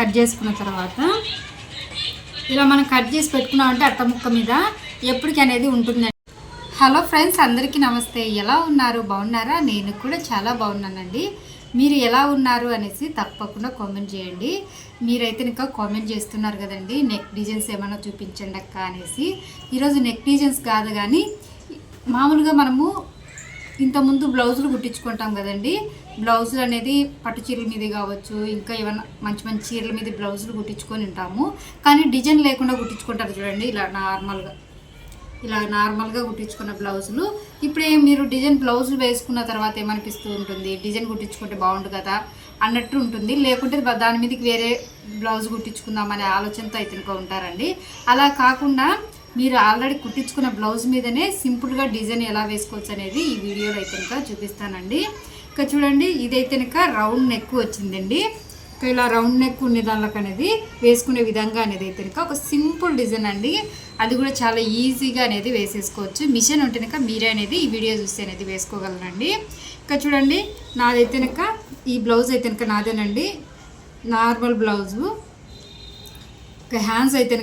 Cut చేసుకున్న తర్వాత ఇలా మనం కట్ చేసి పెట్టుకున్నామంటే అట్ట ముక్క మీద ఎప్పటికి అనేది ఉంటుందండి. హలో ఫ్రెండ్స్, అందరికీ నమస్తే. ఎలా ఉన్నారు? బాగున్నారా? నేను కూడా చాలా బాగున్నానండి. మీరు ఎలా ఉన్నారు అనేసి తప్పకుండా కామెంట్ చేయండి. మీరైతే ఇంకా కామెంట్ చేస్తున్నారు కదండి, నెక్ డిజైన్స్ ఏమైనా చూపించండి అక్క అనేసి. ఈరోజు నెక్ డిజైన్స్ కాదు కానీ మామూలుగా మనము ఇంతకుముందు బ్లౌజులు కుట్టించుకుంటాం కదండి. బ్లౌజులు అనేది పట్టు చీరల మీద కావచ్చు, ఇంకా ఏమైనా మంచి మంచి చీరల మీద బ్లౌజులు కుట్టించుకొని ఉంటాము. కానీ డిజైన్ లేకుండా కుట్టించుకుంటారు చూడండి, ఇలా నార్మల్గా కుట్టించుకున్న బ్లౌజులు. ఇప్పుడే మీరు డిజైన్ బ్లౌజులు వేసుకున్న తర్వాత ఏమనిపిస్తూ ఉంటుంది, డిజైన్ కుట్టించుకుంటే బాగుండు కదా అన్నట్టు ఉంటుంది. లేకుంటే దాని మీదకి వేరే బ్లౌజ్ కుట్టించుకుందామనే ఆలోచనతో అయితే ఉంటారండి. అలా కాకుండా మీరు ఆల్రెడీ కుట్టించుకున్న బ్లౌజ్ మీదనే సింపుల్గా డిజైన్ ఎలా వేసుకోవచ్చు అనేది ఈ వీడియోలో అయితే చూపిస్తానండి. ఇంకా చూడండి, ఇదైతే రౌండ్ నెక్ వచ్చిందండి. ఇలా రౌండ్ నెక్ ఉండే దానిలోకి అనేది వేసుకునే విధంగా అనేది అయితే ఒక సింపుల్ డిజైన్ అండి. అది కూడా చాలా ఈజీగా అనేది వేసేసుకోవచ్చు. మిషన్ ఉంటే మీరే అనేది ఈ వీడియో చూస్తే అనేది వేసుకోగలరండి. ఇంకా చూడండి, నాదైతే ఈ బ్లౌజ్ అయితే నాదేనండి, నార్మల్ బ్లౌజు. ఇంకా హ్యాండ్స్ అయితే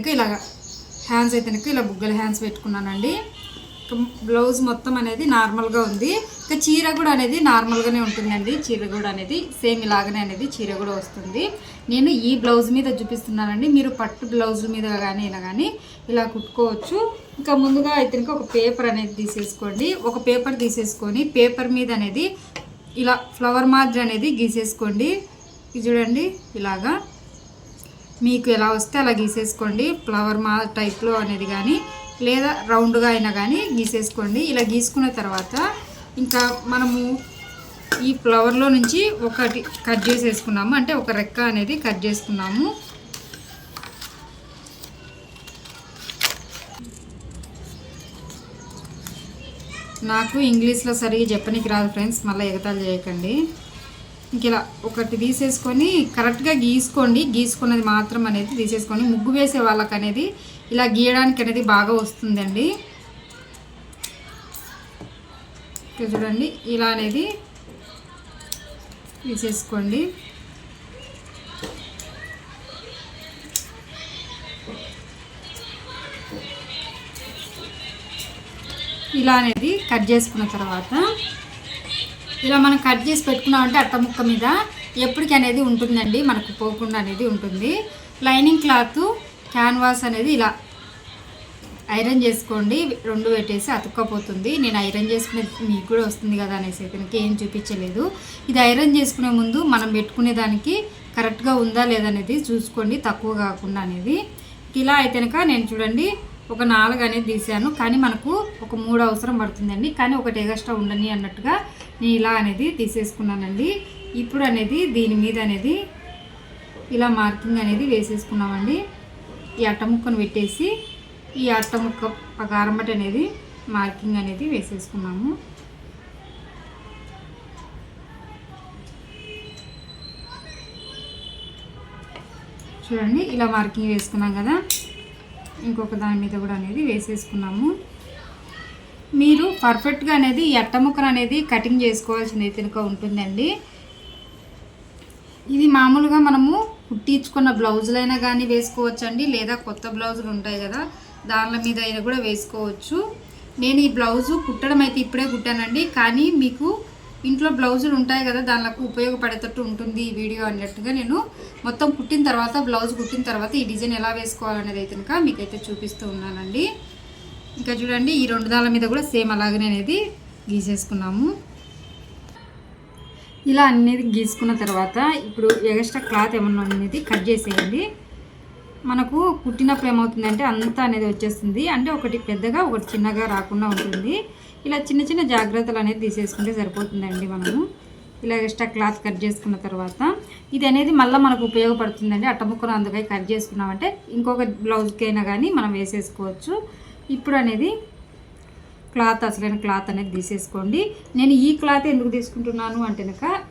ఇలా బుగ్గల హ్యాండ్స్ పెట్టుకున్నానండి. బ్లౌజ్ మొత్తం అనేది నార్మల్గా ఉంది. ఇంకా చీర కూడా అనేది నార్మల్గానే ఉంటుందండి. చీర కూడా అనేది సేమ్ ఇలాగనే అనేది చీర కూడా వస్తుంది. నేను ఈ బ్లౌజ్ మీద చూపిస్తున్నానండి. మీరు పట్టు బ్లౌజ్ మీద కానీ ఇలా కుట్టుకోవచ్చు. ఇంకా ముందుగా అయితే ఒక పేపర్ అనేది తీసేసుకోండి. ఒక పేపర్ తీసేసుకొని పేపర్ మీద అనేది ఇలా ఫ్లవర్ మాదిరి అనేది గీసేసుకోండి. ఇది చూడండి, ఇలాగా మీకు ఎలా వస్తే అలా గీసేసుకోండి. ఫ్లవర్ మా టైప్లో అనేది కానీ లేదా రౌండ్గా అయినా కానీ గీసేసుకోండి. ఇలా గీసుకున్న తర్వాత ఇంకా మనము ఈ ఫ్లవర్లో నుంచి ఒకటి కట్ చేసేసుకున్నాము, అంటే ఒక రెక్క అనేది కట్ చేసుకున్నాము. నాకు ఇంగ్లీష్లో సరిగ్గా చెప్పనీకి రాదు ఫ్రెండ్స్, మళ్ళీ ఎగతాళి చేయకండి. ఇంక ఇలా ఒకటి తీసేసుకొని కరెక్ట్గా గీసుకోండి. గీసుకున్నది మాత్రం అనేది తీసేసుకొని ముగ్గు వేసే వాళ్ళకి అనేది ఇలా గీయడానికి అనేది బాగా వస్తుందండి. చూడండి, ఇలా అనేది తీసేసుకోండి. ఇలా అనేది కట్ చేసుకున్న తర్వాత ఇలా మనం కట్ చేసి పెట్టుకున్నామంటే అట్ట ముక్క మీద ఎప్పటికి అనేది ఉంటుందండి, మనకు పోకుండా అనేది ఉంటుంది. లైనింగ్ క్లాత్ క్యాన్వాస్ అనేది ఇలా ఐరన్ చేసుకోండి. రెండు పెట్టేసి అతుక్కపోతుంది. నేను ఐరన్ చేసుకునే మీకు కూడా వస్తుంది కదా అనేసి అయితే ఏం చూపించలేదు. ఇది ఐరన్ చేసుకునే ముందు మనం పెట్టుకునే దానికి కరెక్ట్గా ఉందా లేదనేది చూసుకోండి, తక్కువ కాకుండా అనేది. ఇలా అయితే నేను చూడండి ఒక 4 అనేది తీసాను, కానీ మనకు ఒక 3 అవసరం పడుతుందండి. కానీ ఒకటి ఎగస్ట్రా ఉండని అన్నట్టుగా నేను ఇలా అనేది తీసేసుకున్నానండి. ఇప్పుడు అనేది దీని మీద అనేది ఇలా మార్కింగ్ అనేది వేసేసుకున్నామండి. ఈ అట్ట ముక్కను పెట్టేసి ఈ అట్ట ముక్క ప్రకారం బట్టి అనేది మార్కింగ్ అనేది వేసేసుకున్నాము. చూడండి, ఇలా మార్కింగ్ వేసుకున్నాం కదా. ఇంకొక దాని మీద కూడా అనేది వేసేసుకున్నాము. మీరు పర్ఫెక్ట్గా అనేది ఈ అట్ట ముక్కను అనేది కటింగ్ చేసుకోవాల్సింది అయితే ఉంటుందండి. ఇది మామూలుగా మనము కుట్టించుకున్న బ్లౌజులైనా కానీ వేసుకోవచ్చు అండి, లేదా కొత్త బ్లౌజులు ఉంటాయి కదా దాని మీద అయినా కూడా వేసుకోవచ్చు. నేను ఈ బ్లౌజు కుట్టడం అయితే ఇప్పుడే కుట్టానండి, కానీ మీకు ఇంట్లో బ్లౌజులు ఉంటాయి కదా దానికి ఉపయోగపడేటట్టు ఉంటుంది ఈ వీడియో అన్నట్టుగా నేను మొత్తం కుట్టిన తర్వాత బ్లౌజ్ కుట్టిన తర్వాత ఈ డిజైన్ ఎలా వేసుకోవాలనేది అయితే మీకైతే చూపిస్తూ ఉన్నానండి. ఇంకా చూడండి, ఈ 2 దాళ్ళ మీద కూడా సేమ్ అలాగనే అనేది గీసేసుకున్నాము. ఇలా అనేది గీసుకున్న తర్వాత ఇప్పుడు ఎక్స్ట్రా క్లాత్ ఏమన్నా అనేది కట్ చేసేయండి. మనకు కుట్టినప్పుడు ఏమవుతుందంటే అంతా అనేది వచ్చేస్తుంది, అంటే ఒకటి పెద్దగా ఒకటి చిన్నగా రాకుండా ఉంటుంది. ఇలా చిన్న చిన్న జాగ్రత్తలు అనేది తీసేసుకుంటే సరిపోతుందండి. మనము ఇలా ఎక్స్ట్రా క్లాత్ కట్ చేసుకున్న తర్వాత ఇది అనేది మళ్ళీ మనకు ఉపయోగపడుతుందండి. అట్టముక్కను అందుకై కట్ చేసుకున్నామంటే ఇంకొక బ్లౌజ్కైనా కానీ మనం వేసేసుకోవచ్చు. ఇప్పుడు అనేది క్లాత్ అసలైన క్లాత్ అనేది తీసేసుకోండి. నేను ఈ క్లాత్ ఎందుకు తీసుకుంటున్నాను అంటే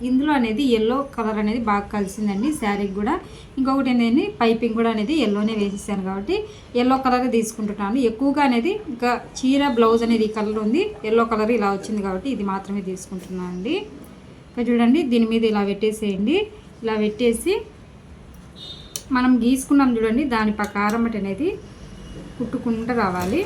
ఇందులో అనేది ఎల్లో కలర్ అనేది బాగా కలిసిందండి శారీకి కూడా. ఇంకొకటి ఏంటంటే పైపింగ్ కూడా అనేది ఎల్లోనే వేసేసాను కాబట్టి ఎల్లో కలర్ తీసుకుంటున్నాను ఎక్కువగా అనేది. ఇంకా చీర బ్లౌజ్ అనేది ఈ కలర్ ఉంది, ఎల్లో కలర్ ఇలా వచ్చింది కాబట్టి ఇది మాత్రమే తీసుకుంటున్నాను అండి. ఇంకా చూడండి, దీని మీద ఇలా పెట్టేసేయండి. ఇలా పెట్టేసి మనం గీసుకున్నాం చూడండి, దాని ప్రకారం అనేది కుట్టుకుంటూ రావాలి.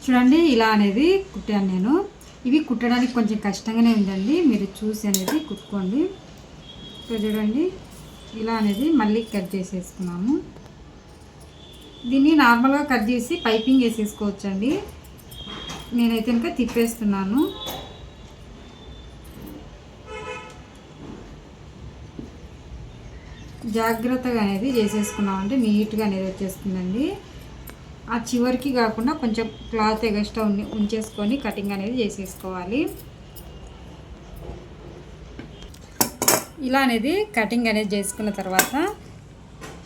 చూడండి ఇలా అనేది కుట్టాను నేను. ఇవి కుట్టడానికి కొంచెం కష్టంగానే ఉందండి, మీరు చూసి అనేది కుట్టుకోండి. చూడండి ఇలా అనేది మళ్ళీ కట్ చేసేసుకున్నాము. దీన్ని నార్మల్గా కట్ చేసి పైపింగ్ వేసేసుకోవచ్చండి. నేనైతే ఇంకా తిప్పేస్తున్నాను. జాగ్రత్తగా అనేది చేసేసుకున్నామంటే నీట్గా అనేది వచ్చేస్తుందండి. ఆ చివరికి కాకుండా కొంచెం క్లాత్ ఎగస్ట్రా ఉంచేసుకొని కటింగ్ అనేది చేసేసుకోవాలి. ఇలా అనేది కటింగ్ అనేది చేసుకున్న తర్వాత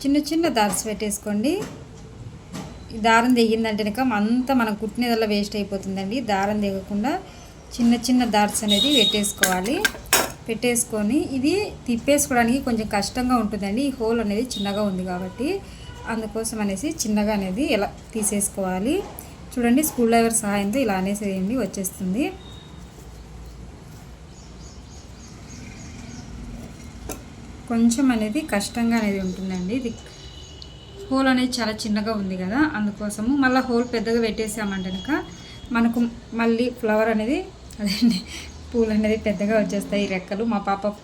చిన్న చిన్న దార్స్ పెట్టేసుకోండి. దారం తెగిందంటే కనుక అంతా మనం కుట్టినదల్లా వేస్ట్ అయిపోతుందండి. దారం తెగకుండా చిన్న చిన్న దార్స్ అనేది పెట్టేసుకొని ఇది తిప్పేసుకోవడానికి కొంచెం కష్టంగా ఉంటుందండి. ఈ హోల్ అనేది చిన్నగా ఉంది కాబట్టి అందుకోసం అనేసి చిన్నగా అనేది ఇలా తీసేసుకోవాలి. చూడండి స్క్రూ డ్రైవర్ సహాయంతో ఇలా అనేసేయండి, వచ్చేస్తుంది. కొంచెం అనేది కష్టంగా అనేది ఉంటుందండి. ఇది హోల్ అనేది చాలా చిన్నగా ఉంది కదా, అందుకోసము మళ్ళీ హోల్ పెద్దగా పెట్టేసామంటే కనుక మనకు మళ్ళీ ఫ్లవర్ అనేది అదేండి పూలు అనేది పెద్దగా వచ్చేస్తాయి రెక్కలు. మా పాప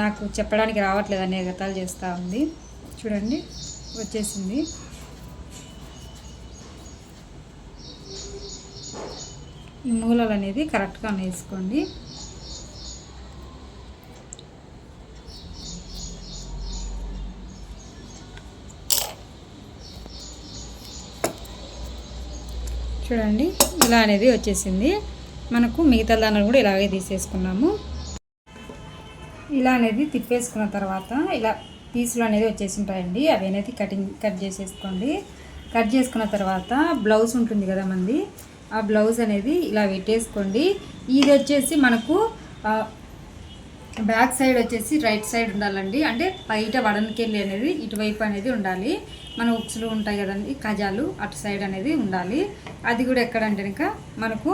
నాకు చెప్పడానికి రావట్లేదు అనే ఎగతాలు చేస్తూ ఉంది. చూడండి వచ్చేసింది. ఈ మూలలు అనేది కరెక్ట్గా వేసుకోండి. చూడండి ఇలా అనేది వచ్చేసింది. మనకు మిగతా దాన్ని కూడా ఇలాగే తీసేసుకున్నాము. ఇలా అనేది తిప్పేసుకున్న తర్వాత ఇలా పీసులు అనేది వచ్చేసి ఉంటాయండి. అవి అనేది కట్ చేసేసుకోండి. కట్ చేసుకున్న తర్వాత బ్లౌజ్ ఉంటుంది కదా మంది, ఆ బ్లౌజ్ అనేది ఇలా పెట్టేసుకోండి. ఇది వచ్చేసి మనకు బ్యాక్ సైడ్ వచ్చేసి రైట్ సైడ్ ఉండాలండి. అంటే బయట వడనకెళ్ళి అనేది ఇటువైపు అనేది ఉండాలి. మన ఉక్సులు ఉంటాయి కదండి కజాలు, అటు సైడ్ అనేది ఉండాలి. అది కూడా ఎక్కడంటే కనుక మనకు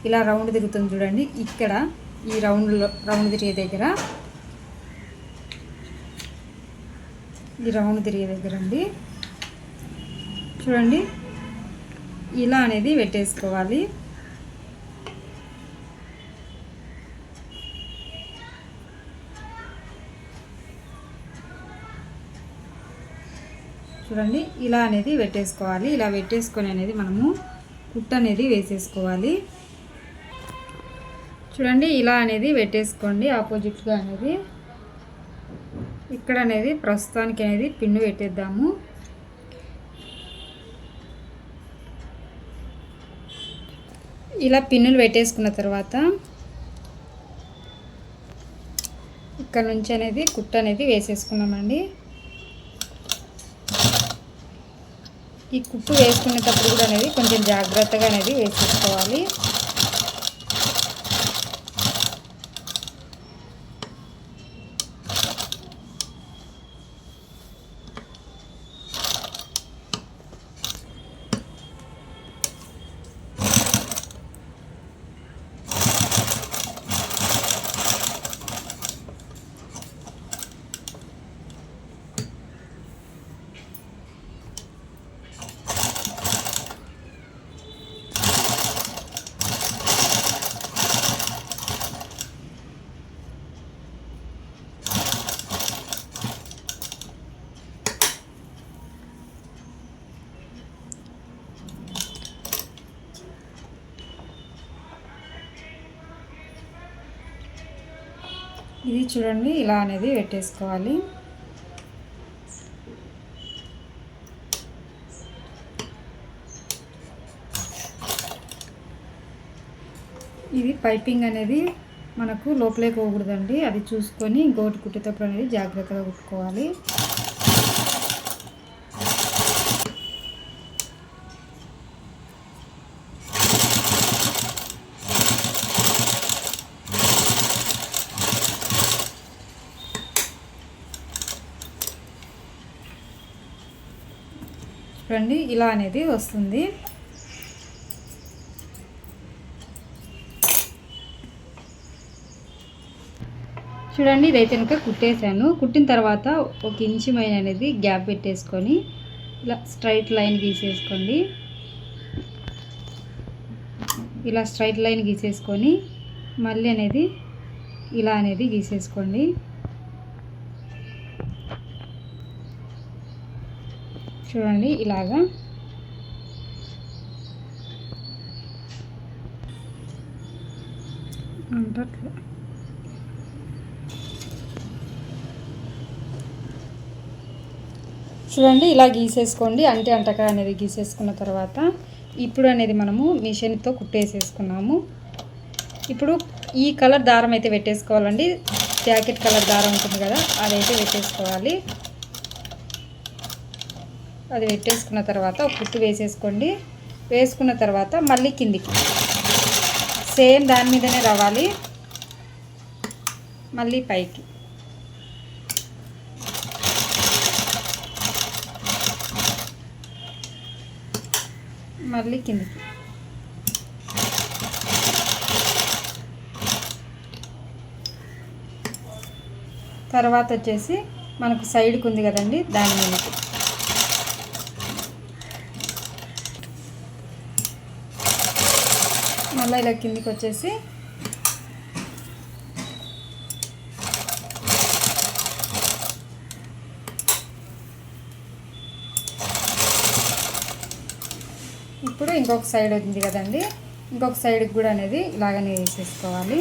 ఇలా రౌండ్ తిరుగుతుంది చూడండి, ఇక్కడ ఈ రౌండ్ తిరిగే దగ్గర, ఈ రౌండ్ తిరిగే దగ్గర అండి. చూడండి ఇలా అనేది పెట్టేసుకోవాలి. చూడండి ఇలా అనేది పెట్టేసుకోవాలి. ఇలా పెట్టేసుకొని అనేది మనము కుట్టు అనేది వేసేసుకోవాలి. చూడండి ఇలా అనేది పెట్టేసుకోండి. ఆపోజిట్గా అనేది ఇక్కడ అనేది ప్రస్తుతానికి అనేది పిన్ను పెట్టేద్దాము. ఇలా పిన్నులు పెట్టేసుకున్న తర్వాత ఇక్కడ నుంచి అనేది కుట్టు అనేది వేసేసుకున్నామండి. ఈ కుట్టు వేసుకునేటప్పుడు కూడా అనేది కొంచెం జాగ్రత్తగా అనేది వేసేసుకోవాలి. ఇది చూడండి ఇలా అనేది పెట్టేసుకోవాలి. ఇది పైపింగ్ అనేది మనకు లోపలే పోకూడదండి, అది చూసుకొని ఇంకొకటి కుట్టేటప్పుడు అనేది జాగ్రత్తగా కుట్టుకోవాలి. చూడండి ఇలా అనేది వస్తుంది. చూడండి ఇదైతే కనుక కుట్టేశాను. కుట్టిన తర్వాత 1 ఇంచు మైన అనేది గ్యాప్ పెట్టేసుకొని ఇలా స్ట్రైట్ లైన్ గీసేసుకోండి. ఇలా స్ట్రైట్ లైన్ గీసేసుకొని మళ్ళీ అనేది ఇలా అనేది గీసేసుకోండి. చూడండి ఇలాగా అంటట్లా చూడండి ఇలా గీసేసుకోండి. అంటే అంటక అనేది గీసేసుకున్న తర్వాత ఇప్పుడు అనేది మనము మిషన్తో కుట్టేసేసుకున్నాము. ఇప్పుడు ఈ కలర్ దారం అయితే పెట్టేసుకోవాలండి. జాకెట్ కలర్ దారం ఉంటుంది కదా, అదైతే పెట్టేసుకోవాలి. అది పెట్టేసుకున్న తర్వాత ఒక కుట్టు వేసేసుకోండి. వేసుకున్న తర్వాత మళ్ళీ కిందికి సేమ్ దాని మీదనే రావాలి. మళ్ళీ పైకి మళ్ళీ కిందికి తర్వాత వచ్చేసి మనకు సైడ్కి ఉంది కదండి, దాని మీదకి మళ్ళీ ఇలా కిందికి వచ్చేసి ఇప్పుడు ఇంకొక సైడ్ ఉంది కదండి, ఇంకొక సైడ్కి కూడా అనేది ఇలాగనే వేసేసుకోవాలి.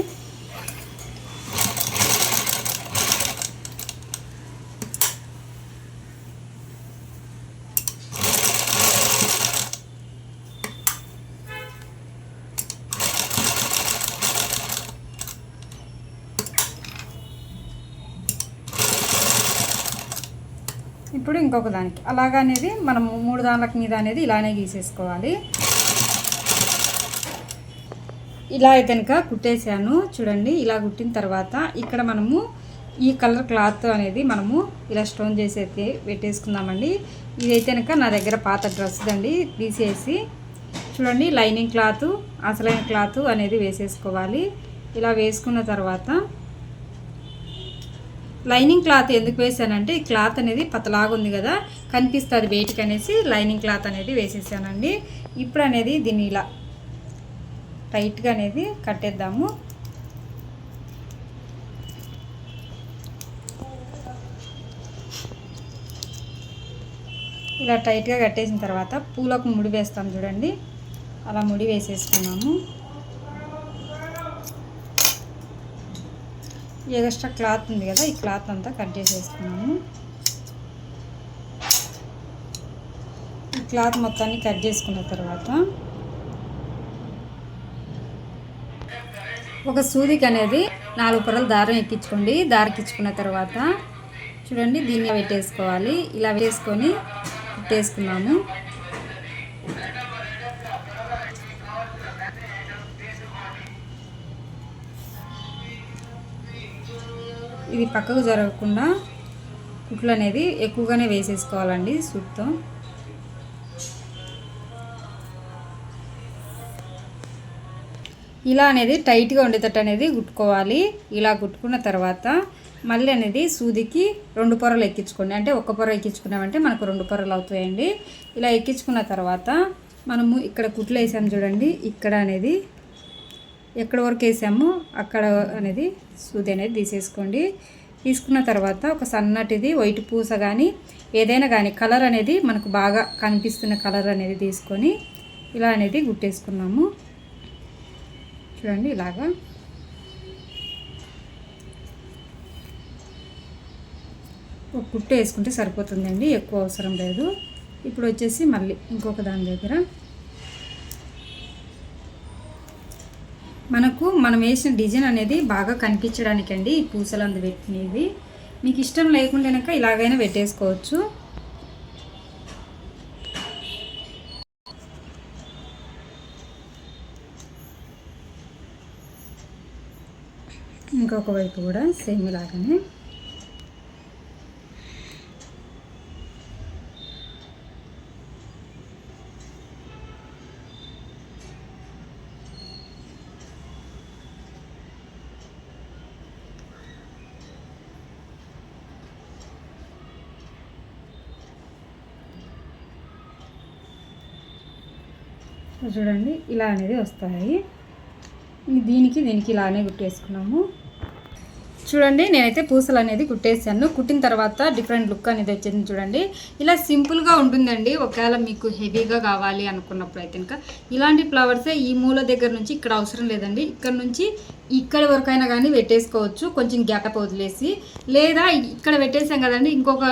ఇప్పుడు ఇంకొక దానికి అలాగా అనేది మనం 3 దానిల మీద అనేది ఇలానే గీసేసుకోవాలి. ఇలా అయితే కనుక కుట్టేసాను. చూడండి ఇలా కుట్టిన తర్వాత ఇక్కడ మనము ఈ కలర్ క్లాత్ అనేది మనము ఇలా స్టోన్ చేసి అయితే పెట్టేసుకుందామండి. ఇదైతే కనుక నా దగ్గర పాత డ్రెస్ అండి, తీసేసి చూడండి లైనింగ్ క్లాత్ అసలైన క్లాత్ అనేది వేసేసుకోవాలి. ఇలా వేసుకున్న తర్వాత లైనింగ్ క్లాత్ ఎందుకు వేసానంటే ఈ క్లాత్ అనేది పతలాగా ఉంది కదా, కనిపిస్తుంది బయటికి అనేసి లైనింగ్ క్లాత్ అనేది వేసేసానండి. ఇప్పుడు అనేది దీన్ని ఇలా టైట్గా అనేది కట్టేద్దాము. ఇలా టైట్గా కట్టేసిన తర్వాత పూలకు ముడి వేస్తాం చూడండి, అలా ముడి వేసేసుకున్నాము. ఎక్స్ట్రా క్లాత్ ఉంది కదా, ఈ క్లాత్ అంతా కట్ చేసేసుకున్నాము. ఈ క్లాత్ మొత్తాన్ని కట్ చేసుకున్న తర్వాత ఒక సూదికి అనేది 4 పొరలు దారం ఎక్కించుకోండి. దారికించుకున్న తర్వాత చూడండి దీన్ని పెట్టేసుకోవాలి. ఇలా వేసుకొని పెట్టేసుకున్నాము. ఇది పక్కకు జరగకుండా కుట్లు అనేది ఎక్కువగానే వేసేసుకోవాలండి సూట్తో. ఇలా అనేది టైట్గా ఉండేటట్టు అనేది కుట్టుకోవాలి. ఇలా కుట్టుకున్న తర్వాత మళ్ళీ అనేది సూదికి 2 పొరలు ఎక్కించుకోండి. అంటే 1 పొర ఎక్కించుకున్నామంటే మనకు 2 పొరలు అవుతాయండి. ఇలా ఎక్కించుకున్న తర్వాత మనము ఇక్కడ కుట్లు వేసాం చూడండి, ఇక్కడ అనేది ఎక్కడ వరకు వేసామో అక్కడ అనేది సూది అనేది తీసేసుకోండి. తీసుకున్న తర్వాత ఒక సన్నటిది వైట్ పూస కానీ ఏదైనా కానీ కలర్ అనేది మనకు బాగా కనిపిస్తున్న కలర్ అనేది తీసుకొని ఇలా అనేది గుట్టేసుకున్నాము. చూడండి ఇలాగా ఒక కుట్టు వేసుకుంటే సరిపోతుందండి, ఎక్కువ అవసరం లేదు. ఇప్పుడు వచ్చేసి మళ్ళీ ఇంకొక దాని దగ్గర మనం వేసిన డిజైన్ అనేది బాగా కనిపించడానికండి ఈ పూసలు అందు పెట్టినవి. మీకు ఇష్టం లేకుంటే కనుక ఇలాగైనా పెట్టేసుకోవచ్చు. ఇంకొక వైపు కూడా సేమ్ ఇలాగనే. చూడండి ఇలా అనేది వస్తాయి. దీనికి ఇలానే కుట్టేసుకున్నాము. చూడండి నేనైతే పూసలు అనేది కుట్టేసాను. కుట్టిన తర్వాత డిఫరెంట్ లుక్ అనేది వచ్చింది చూడండి. ఇలా సింపుల్గా ఉంటుందండి. ఒకవేళ మీకు హెవీగా కావాలి అనుకున్నప్పుడు అయితే ఇంకా ఇలాంటి ఫ్లవర్సే ఈ మూల దగ్గర నుంచి ఇక్కడ అవసరం లేదండి. ఇక్కడ నుంచి ఇక్కడ వరకైనా కానీ పెట్టేసుకోవచ్చు, కొంచెం గ్యాప్ వదిలేసి. లేదా ఇక్కడ పెట్టేసాం కదండి, ఇంకొక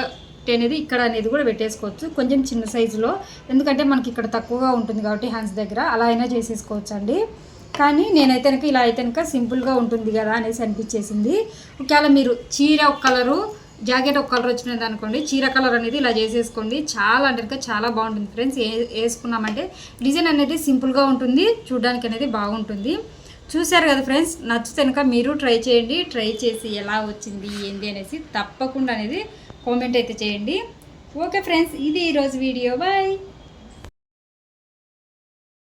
అనేది ఇక్కడ అనేది కూడా పెట్టేసుకోవచ్చు కొంచెం చిన్న సైజులో. ఎందుకంటే మనకి ఇక్కడ తక్కువగా ఉంటుంది కాబట్టి హ్యాండ్స్ దగ్గర అలా అయినా చేసేసుకోవచ్చు అండి. కానీ నేనైతే కనుక ఇలా అయితే కనుక సింపుల్గా ఉంటుంది కదా అనేసి అనిపించేసింది. ఒకవేళ మీరు చీర ఒక కలరు, జాకెట్ ఒక కలర్ వచ్చినది అనుకోండి, చీర కలర్ అనేది ఇలా చేసేసుకోండి. చాలా అంటే కనుక చాలా బాగుంటుంది ఫ్రెండ్స్. వేసుకున్నామంటే డిజైన్ అనేది సింపుల్గా ఉంటుంది, చూడడానికి అనేది బాగుంటుంది. చూశారు కదా ఫ్రెండ్స్, నచ్చితే కనుక మీరు ట్రై చేయండి. ట్రై చేసి ఎలా వచ్చింది ఏంటి అనేసి తప్పకుండా అనేది కామెంట్ అయితే చేయండి. ఓకే ఫ్రెండ్స్, ఇది ఈరోజు వీడియో. బాయ్.